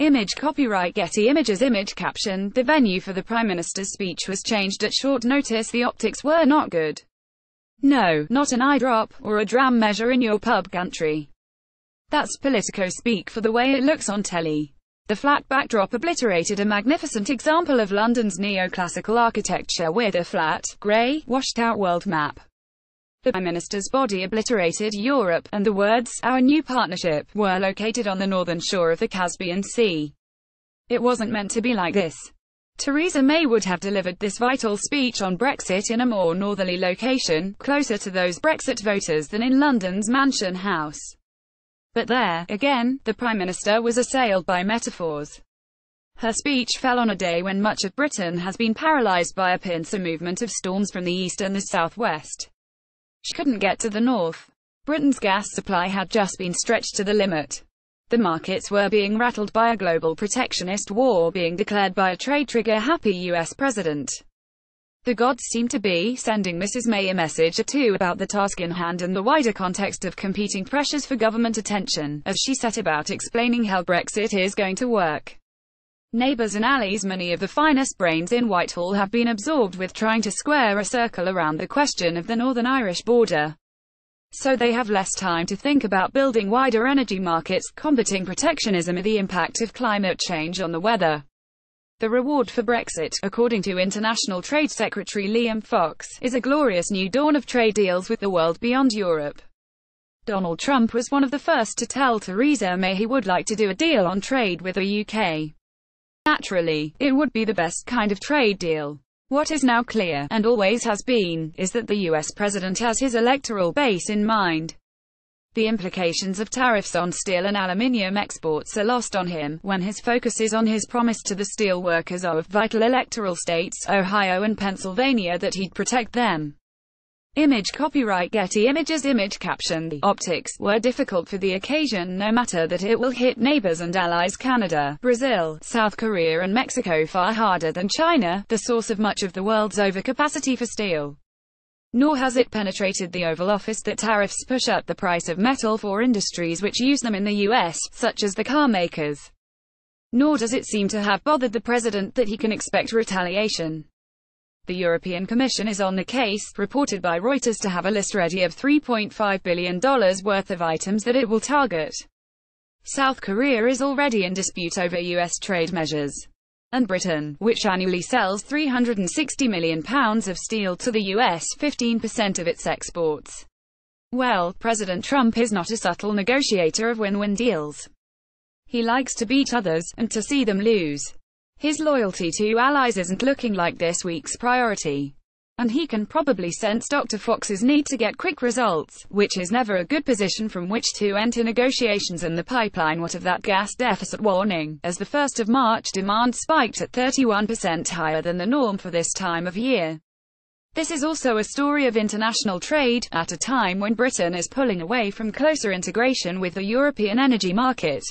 Image copyright Getty Images Image caption: the venue for the Prime Minister's speech was changed at short notice. The optics were not good. No, not an eyedrop, or a dram measure in your pub country. That's Politico speak for the way it looks on telly. The flat backdrop obliterated a magnificent example of London's neoclassical architecture with a flat, grey, washed-out world map. The Prime Minister's body obliterated Europe, and the words, "Our new partnership," were located on the northern shore of the Caspian Sea. It wasn't meant to be like this. Theresa May would have delivered this vital speech on Brexit in a more northerly location, closer to those Brexit voters than in London's Mansion House. But there, again, the Prime Minister was assailed by metaphors. Her speech fell on a day when much of Britain has been paralysed by a pincer movement of storms from the east and the southwest. She couldn't get to the north. Britain's gas supply had just been stretched to the limit. The markets were being rattled by a global protectionist war being declared by a trade trigger-happy US president. The gods seemed to be sending Mrs. May a message or two about the task in hand and the wider context of competing pressures for government attention, as she set about explaining how Brexit is going to work. Neighbours and allies, many of the finest brains in Whitehall, have been absorbed with trying to square a circle around the question of the Northern Irish border. So they have less time to think about building wider energy markets, combating protectionism, or the impact of climate change on the weather. The reward for Brexit, according to International Trade Secretary Liam Fox, is a glorious new dawn of trade deals with the world beyond Europe. Donald Trump was one of the first to tell Theresa May he would like to do a deal on trade with the UK. Naturally, it would be the best kind of trade deal. What is now clear, and always has been, is that the US president has his electoral base in mind. The implications of tariffs on steel and aluminium exports are lost on him, when his focus is on his promise to the steel workers of vital electoral states, Ohio and Pennsylvania, that he'd protect them. Image copyright Getty Images Image caption: the optics were difficult for the occasion, no matter that it will hit neighbors and allies Canada, Brazil, South Korea and Mexico far harder than China, the source of much of the world's overcapacity for steel. Nor has it penetrated the Oval Office that tariffs push up the price of metal for industries which use them in the US, such as the car makers. Nor does it seem to have bothered the president that he can expect retaliation. The European Commission is on the case, reported by Reuters, to have a list ready of $3.5 billion worth of items that it will target. South Korea is already in dispute over US trade measures. And Britain, which annually sells £360 million of steel to the US, 15% of its exports. Well, President Trump is not a subtle negotiator of win-win deals. He likes to beat others, and to see them lose. His loyalty to allies isn't looking like this week's priority. And he can probably sense Dr. Fox's need to get quick results, which is never a good position from which to enter negotiations in the pipeline. What of that gas deficit warning, as the 1st of March demand spiked at 31% higher than the norm for this time of year. This is also a story of international trade, at a time when Britain is pulling away from closer integration with the European energy market.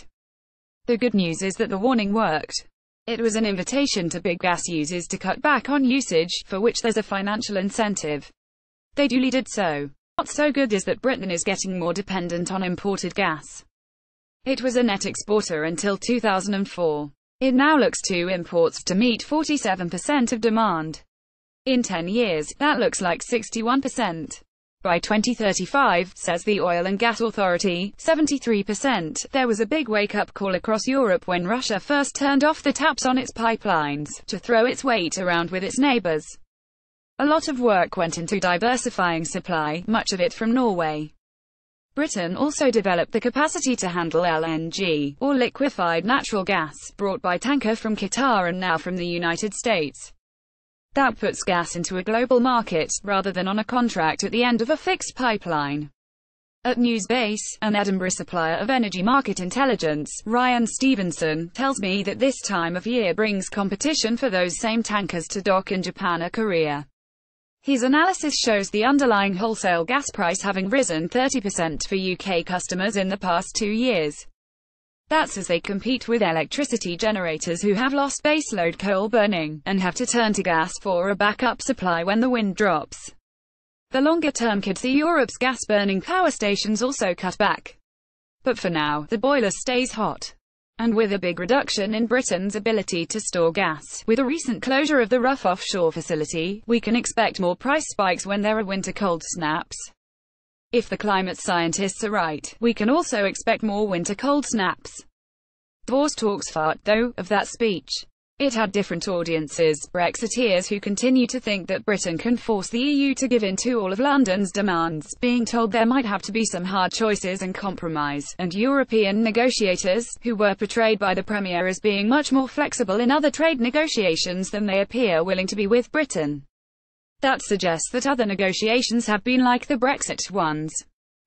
The good news is that the warning worked. It was an invitation to big gas users to cut back on usage, for which there's a financial incentive. They duly did so. Not so good is that Britain is getting more dependent on imported gas. It was a net exporter until 2004. It now looks to imports to meet 47% of demand. In 10 years, that looks like 61%. By 2035, says the Oil and Gas Authority, 73%. There was a big wake-up call across Europe when Russia first turned off the taps on its pipelines, to throw its weight around with its neighbors. A lot of work went into diversifying supply, much of it from Norway. Britain also developed the capacity to handle LNG, or liquefied natural gas, brought by tanker from Qatar and now from the United States. That puts gas into a global market, rather than on a contract at the end of a fixed pipeline. At Newsbase, an Edinburgh supplier of energy market intelligence, Ryan Stevenson, tells me that this time of year brings competition for those same tankers to dock in Japan or Korea. His analysis shows the underlying wholesale gas price having risen 30% for UK customers in the past 2 years. That's as they compete with electricity generators who have lost baseload coal burning, and have to turn to gas for a backup supply when the wind drops. The longer term could see Europe's gas-burning power stations also cut back. But for now, the boiler stays hot. and with a big reduction in Britain's ability to store gas. With a recent closure of the Rough offshore facility, we can expect more price spikes when there are winter cold snaps. If the climate scientists are right, we can also expect more winter cold snaps. Divorce talks fart, though, of that speech. It had different audiences: Brexiteers who continue to think that Britain can force the EU to give in to all of London's demands, being told there might have to be some hard choices and compromise, and European negotiators, who were portrayed by the Premier as being much more flexible in other trade negotiations than they appear willing to be with Britain. That suggests that other negotiations have been like the Brexit ones.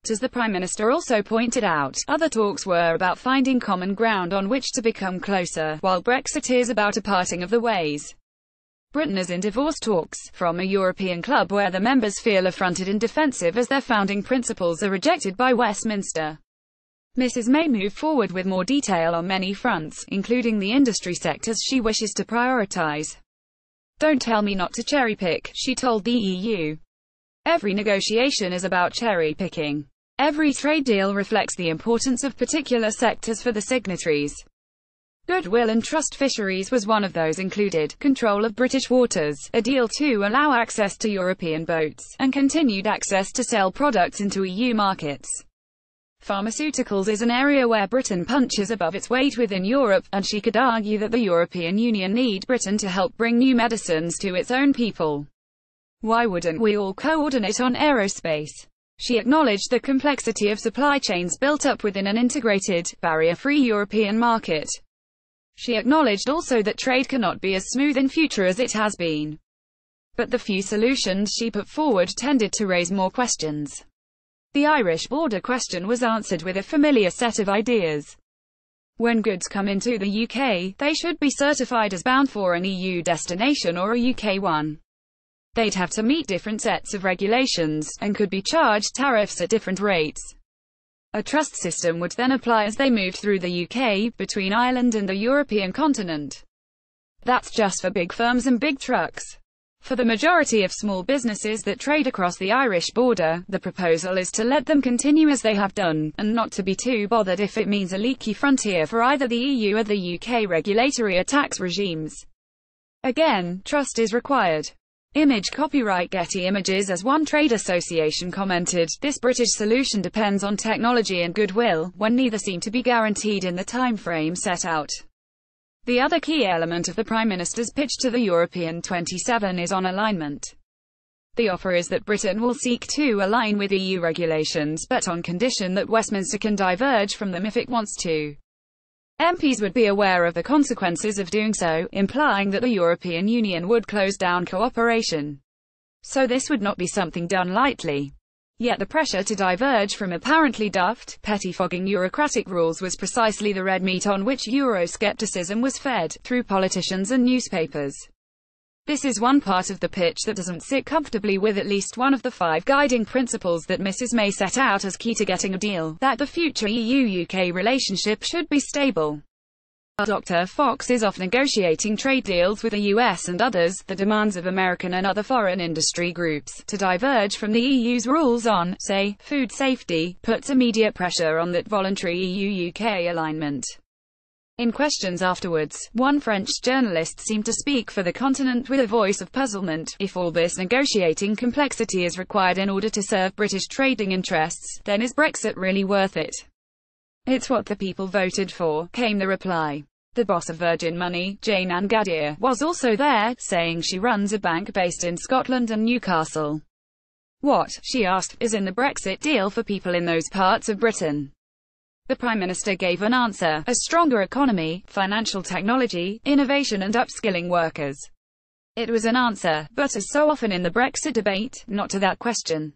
As the Prime Minister also pointed out, other talks were about finding common ground on which to become closer, while Brexit is about a parting of the ways. Britain is in divorce talks, from a European club where the members feel affronted and defensive as their founding principles are rejected by Westminster. Mrs May moved forward with more detail on many fronts, including the industry sectors she wishes to prioritise. "Don't tell me not to cherry-pick," she told the EU. "Every negotiation is about cherry-picking. Every trade deal reflects the importance of particular sectors for the signatories. Goodwill and trust fisheries was one of those included, control of British waters, a deal to allow access to European boats, and continued access to sell products into EU markets. Pharmaceuticals is an area where Britain punches above its weight within Europe, and she could argue that the European Union need Britain to help bring new medicines to its own people. Why wouldn't we all coordinate on aerospace?" She acknowledged the complexity of supply chains built up within an integrated, barrier-free European market. She acknowledged also that trade cannot be as smooth in future as it has been. But the few solutions she put forward tended to raise more questions. The Irish border question was answered with a familiar set of ideas. When goods come into the UK, they should be certified as bound for an EU destination or a UK one. They'd have to meet different sets of regulations, and could be charged tariffs at different rates. A trust system would then apply as they moved through the UK, between Ireland and the European continent. That's just for big firms and big trucks. For the majority of small businesses that trade across the Irish border, the proposal is to let them continue as they have done, and not to be too bothered if it means a leaky frontier for either the EU or the UK regulatory or tax regimes. Again, trust is required. Image copyright Getty Images. As one trade association commented, this British solution depends on technology and goodwill, when neither seem to be guaranteed in the time frame set out. The other key element of the Prime Minister's pitch to the European 27 is on alignment. The offer is that Britain will seek to align with EU regulations, but on condition that Westminster can diverge from them if it wants to. MPs would be aware of the consequences of doing so, implying that the European Union would close down cooperation. So this would not be something done lightly. Yet the pressure to diverge from apparently daft, pettifogging bureaucratic rules was precisely the red meat on which Euroscepticism was fed, through politicians and newspapers. This is one part of the pitch that doesn't sit comfortably with at least one of the 5 guiding principles that Mrs May set out as key to getting a deal, that the future EU-UK relationship should be stable. Dr. Fox is off negotiating trade deals with the US and others, the demands of American and other foreign industry groups, to diverge from the EU's rules on, say, food safety, puts immediate pressure on that voluntary EU-UK alignment. In questions afterwards, one French journalist seemed to speak for the continent with a voice of puzzlement. If all this negotiating complexity is required in order to serve British trading interests, then is Brexit really worth it? It's what the people voted for, came the reply. The boss of Virgin Money, Jane Ann Gadier, was also there, saying she runs a bank based in Scotland and Newcastle. What, she asked, is in the Brexit deal for people in those parts of Britain? The Prime Minister gave an answer: a stronger economy, financial technology, innovation and upskilling workers. It was an answer, but as so often in the Brexit debate, not to that question.